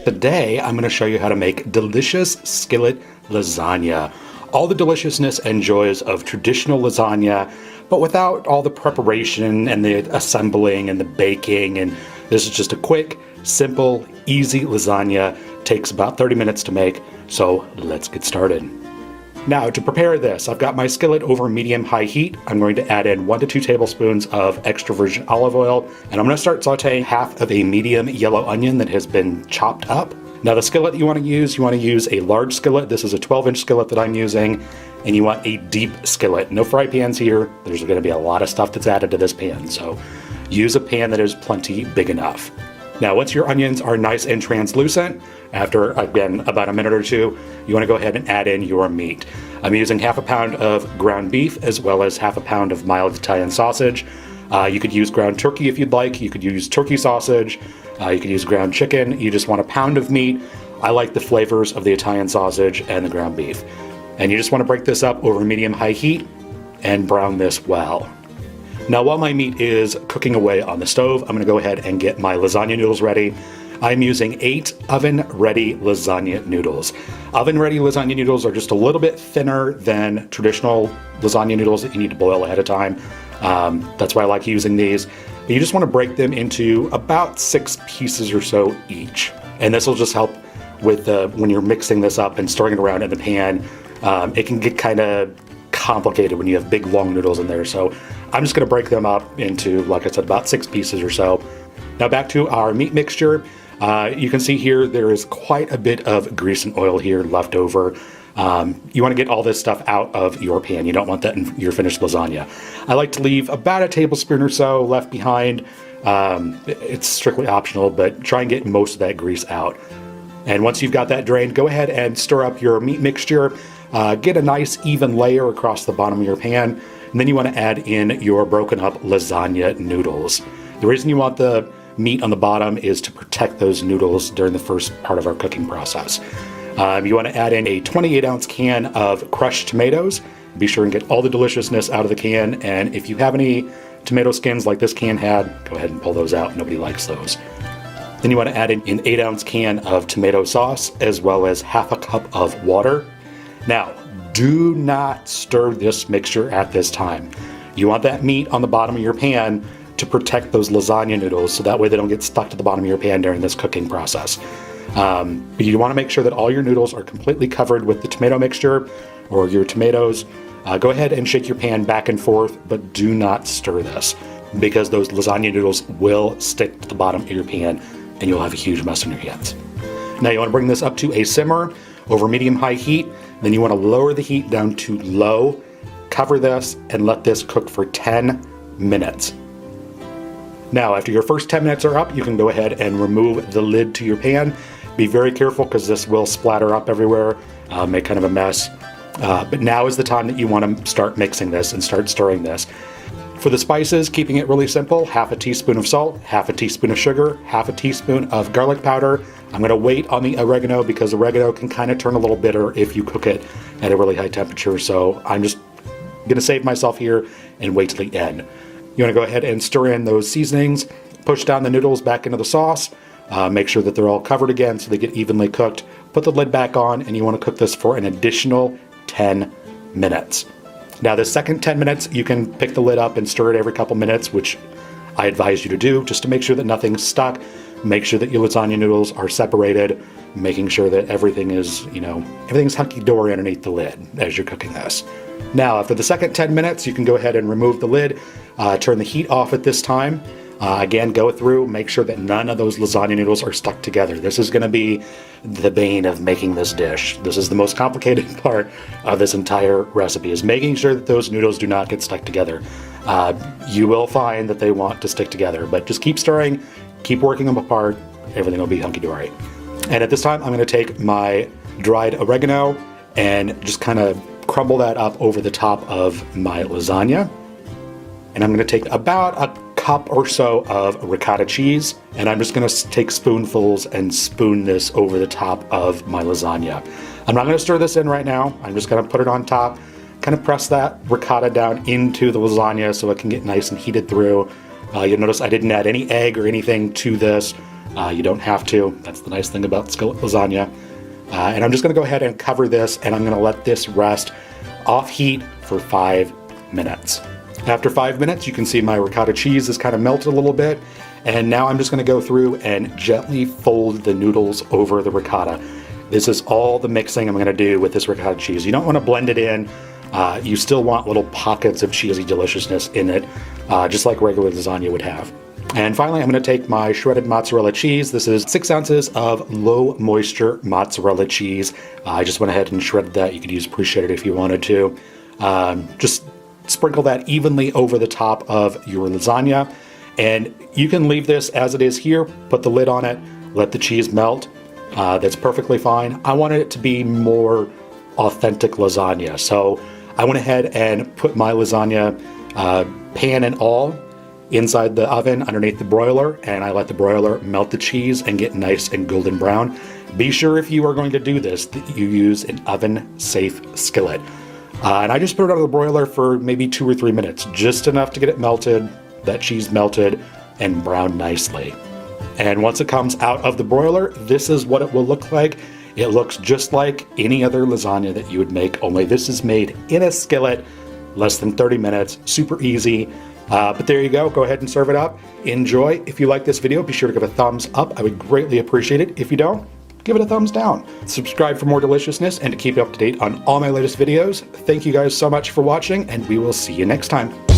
Today, I'm going to show you how to make delicious skillet lasagna. All the deliciousness and joys of traditional lasagna, but without all the preparation and the assembling and the baking. And this is just a quick, simple, easy lasagna. Takes about 30 minutes to make, so let's get started. Now, to prepare this, I've got my skillet over medium-high heat. I'm going to add in 1 to 2 tablespoons of extra virgin olive oil, and I'm going to start sauteing half of a medium yellow onion that has been chopped up. Now, the skillet you want to use a large skillet. This is a 12-inch skillet that I'm using, and you want a deep skillet. No fry pans here. There's going to be a lot of stuff that's added to this pan, so use a pan that is plenty big enough. Now, once your onions are nice and translucent, after, again, about a minute or two, you want to go ahead and add in your meat. I'm using half a pound of ground beef as well as half a pound of mild Italian sausage. You could use ground turkey if you'd like. You could use turkey sausage. You could use ground chicken. You just want a pound of meat. I like the flavors of the Italian sausage and the ground beef. And you just want to break this up over medium-high heat and brown this well. Now, while my meat is cooking away on the stove, I'm going to go ahead and get my lasagna noodles ready. I'm using 8 oven-ready lasagna noodles. Oven-ready lasagna noodles are just a little bit thinner than traditional lasagna noodles that you need to boil ahead of time. That's why I like using these. But you just want to break them into about 6 pieces or so each. And this will just help with when you're mixing this up and stirring it around in the pan. It can get kind of complicated when you have big long noodles in there. So I'm just going to break them up into, like I said, about 6 pieces or so. Now back to our meat mixture. You can see here there is quite a bit of grease and oil here left over. You want to get all this stuff out of your pan. You don't want that in your finished lasagna. I like to leave about a tablespoon or so left behind. It's strictly optional, but try and get most of that grease out. And once you've got that drained, go ahead and stir up your meat mixture. Get a nice even layer across the bottom of your pan. And then you want to add in your broken up lasagna noodles. The reason you want the meat on the bottom is to protect those noodles during the first part of our cooking process. You want to add in a 28-ounce can of crushed tomatoes. Be sure and get all the deliciousness out of the can, and if you have any tomato skins like this can had, go ahead and pull those out. Nobody likes those. Then you want to add in an 8-ounce can of tomato sauce as well as half a cup of water. Now, do not stir this mixture at this time. You want that meat on the bottom of your pan to protect those lasagna noodles so that way they don't get stuck to the bottom of your pan during this cooking process. But you want to make sure that all your noodles are completely covered with the tomato mixture or your tomatoes. Go ahead and shake your pan back and forth, but do not stir this because those lasagna noodles will stick to the bottom of your pan and you'll have a huge mess on your hands. Now you want to bring this up to a simmer over medium-high heat. Then you want to lower the heat down to low, cover this, and let this cook for 10 minutes. Now, after your first 10 minutes are up, you can go ahead and remove the lid to your pan. Be very careful because this will splatter up everywhere, make kind of a mess. But now is the time that you want to start mixing this and start stirring this. For the spices, keeping it really simple, half a teaspoon of salt, half a teaspoon of sugar, half a teaspoon of garlic powder. I'm going to wait on the oregano because oregano can kind of turn a little bitter if you cook it at a really high temperature. So I'm just going to save myself here and wait till the end. You want to go ahead and stir in those seasonings, push down the noodles back into the sauce, make sure that they're all covered again so they get evenly cooked. Put the lid back on and you want to cook this for an additional 10 minutes. Now the second 10 minutes, you can pick the lid up and stir it every couple minutes, which I advise you to do just to make sure that nothing's stuck. Make sure that your lasagna noodles are separated, making sure that everything is, everything's hunky-dory underneath the lid as you're cooking this. Now, after the second 10 minutes, you can go ahead and remove the lid, turn the heat off at this time. Again, go through, make sure that none of those lasagna noodles are stuck together. This is going to be the bane of making this dish. This is the most complicated part of this entire recipe, is making sure that those noodles do not get stuck together. You will find that they want to stick together, but just keep stirring, keep working them apart, everything will be hunky-dory. And at this time, I'm going to take my dried oregano and just kind of crumble that up over the top of my lasagna. And I'm going to take about a cup or so of ricotta cheese, and I'm just going to take spoonfuls and spoon this over the top of my lasagna. I'm not going to stir this in right now. I'm just going to put it on top, kind of press that ricotta down into the lasagna so it can get nice and heated through. You'll notice I didn't add any egg or anything to this. You don't have to. That's the nice thing about skillet lasagna. And I'm just going to go ahead and cover this, and I'm going to let this rest off heat for 5 minutes. After 5 minutes, you can see my ricotta cheese is kind of melted a little bit, and now I'm just going to go through and gently fold the noodles over the ricotta. This is all the mixing I'm going to do with this ricotta cheese. You don't want to blend it in. You still want little pockets of cheesy deliciousness in it, just like regular lasagna would have. And finally, I'm going to take my shredded mozzarella cheese. This is 6 ounces of low moisture mozzarella cheese. I just went ahead and shredded that. You could use pre-shredded if you wanted to. Just sprinkle that evenly over the top of your lasagna. And you can leave this as it is here, put the lid on it, let the cheese melt. That's perfectly fine. I wanted it to be more authentic lasagna. So I went ahead and put my lasagna pan and all inside the oven underneath the broiler, and I let the broiler melt the cheese and get nice and golden brown. Be sure if you are going to do this that you use an oven-safe skillet. And I just put it out of the broiler for maybe 2 or 3 minutes, just enough to get it melted, that cheese melted, and browned nicely. And once it comes out of the broiler, this is what it will look like. It looks just like any other lasagna that you would make, only this is made in a skillet, less than 30 minutes, super easy. But there you go. Go ahead and serve it up. Enjoy. If you like this video, be sure to give a thumbs up. I would greatly appreciate it. If you don't, give it a thumbs down. Subscribe for more deliciousness and to keep you up to date on all my latest videos. Thank you guys so much for watching, and we will see you next time.